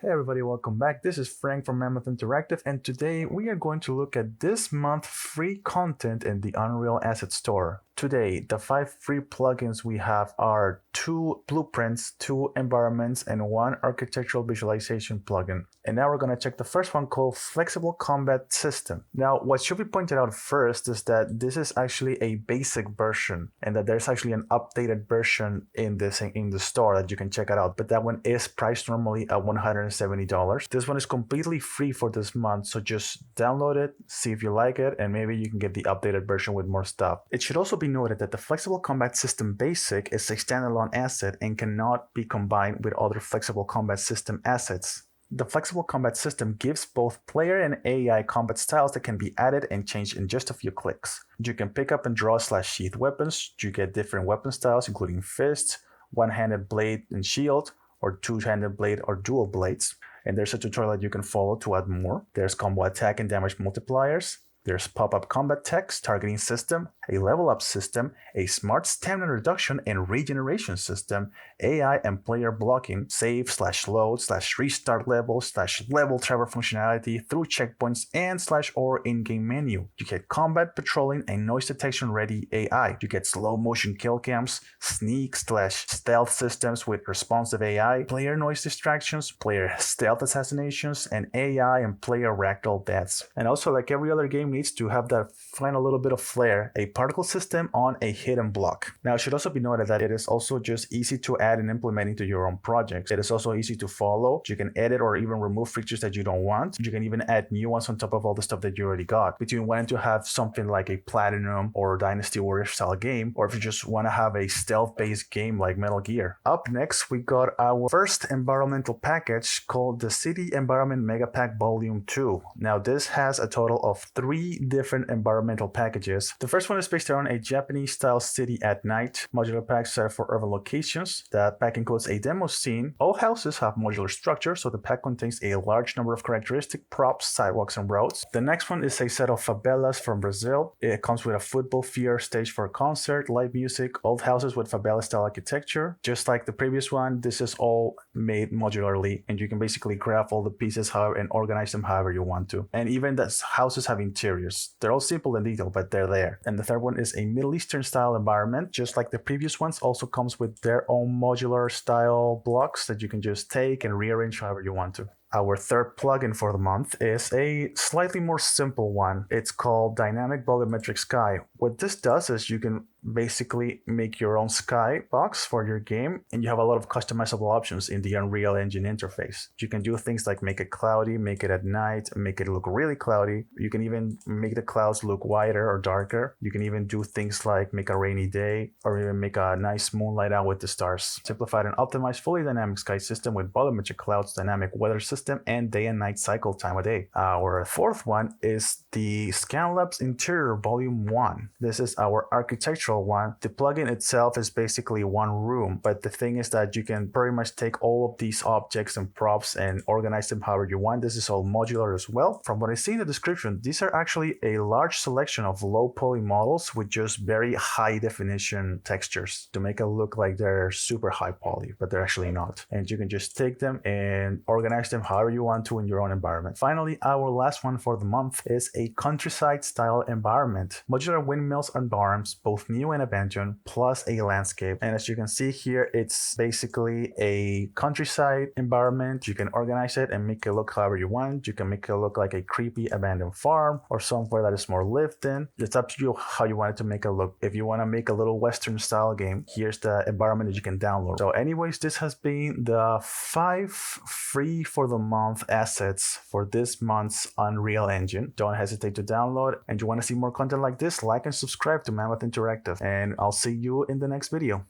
Hey everybody, welcome back. This is Frank from Mammoth Interactive, and today we are going to look at this month free content in the Unreal Asset Store. Today, the 5 free plugins we have are 2 blueprints, 2 environments, and 1 architectural visualization plugin. And now we're going to check the first one called Flexible Combat System. Now, what should be pointed out first is that this is actually a basic version and that there's actually an updated version in the store that you can check it out. But that one is priced normally at $170. This one is completely free for this month, so just download it, see if you like it, and maybe you can get the updated version with more stuff. It should also be noted that the Flexible Combat System Basic is a standalone asset and cannot be combined with other Flexible Combat System assets. The Flexible Combat System gives both player and AI combat styles that can be added and changed in just a few clicks. You can pick up and draw /sheath weapons. You get different weapon styles including fist, one-handed blade and shield, or two-handed blade or dual blades. And there's a tutorial that you can follow to add more. There's combo attack and damage multipliers. There's pop-up combat text, targeting system, a level up system, a smart stamina reduction and regeneration system, AI and player blocking, save/load/restart level/level travel functionality through checkpoints and/or in-game menu. You get combat patrolling and noise detection ready AI. You get slow motion kill cams, sneak/stealth systems with responsive AI, player noise distractions, player stealth assassinations, and AI and player ragdoll deaths. And also, like every other game needs to have that final little bit of flair, a particle system on a hidden block. Now, it should also be noted that it is also just easy to add and implement into your own projects. It is also easy to follow. You can edit or even remove features that you don't want. You can even add new ones on top of all the stuff that you already got. Between wanting to have something like a Platinum or Dynasty Warrior style game, or if you just want to have a stealth-based game like Metal Gear. Up next, we got our first environmental package called the City Environment Mega Pack Volume 2. Now, this has a total of 3 different environmental packages. The first one is based around a Japanese-style city at night. Modular packs set for urban locations. That pack includes a demo scene. All houses have modular structure, so the pack contains a large number of characteristic props, sidewalks, and roads. The next one is a set of favelas from Brazil. It comes with a football field stage for a concert, live music, old houses with favela-style architecture. Just like the previous one, this is all made modularly, and you can basically grab all the pieces and organize them however you want to. And even the houses have interiors. They're all simple and detailed, but they're there. And the third one is a Middle Eastern style environment, just like the previous ones, also comes with their own modular style blocks that you can just take and rearrange however you want to. Our third plugin for the month is a slightly more simple one. It's called Dynamic Volumetric Sky. What this does is you can basically make your own sky box for your game, and you have a lot of customizable options in the Unreal Engine interface. You can do things like make it cloudy, make it at night, make it look really cloudy. You can even make the clouds look whiter or darker. You can even do things like make a rainy day or even make a nice moonlight out with the stars. Simplified and optimized fully dynamic sky system with volumetric clouds, dynamic weather system, and day and night cycle time of day. Our fourth one is the Scanlabs Interior Volume 1. This is our architectural one. The plugin itself is basically one room, but the thing is that you can pretty much take all of these objects and props and organize them however you want. This is all modular as well. From what I see in the description, these are actually a large selection of low poly models with just very high definition textures to make it look like they're super high poly, but they're actually not. And you can just take them and organize them however you want to in your own environment. Finally, our last one for the month is a countryside style environment. Modular windmills and barns, both new and abandoned, plus a landscape. And as you can see here, it's basically a countryside environment. You can organize it and make it look however you want. You can make it look like a creepy abandoned farm or somewhere that is more lived in. It's up to you how you want it to make it look. If you want to make a little Western style game, here's the environment that you can download. So anyways, this has been the 5 free for the month assets for this month's Unreal Engine. Don't hesitate to download, and you want to see more content like this, like and subscribe to Mammoth Interactive, and I'll see you in the next video.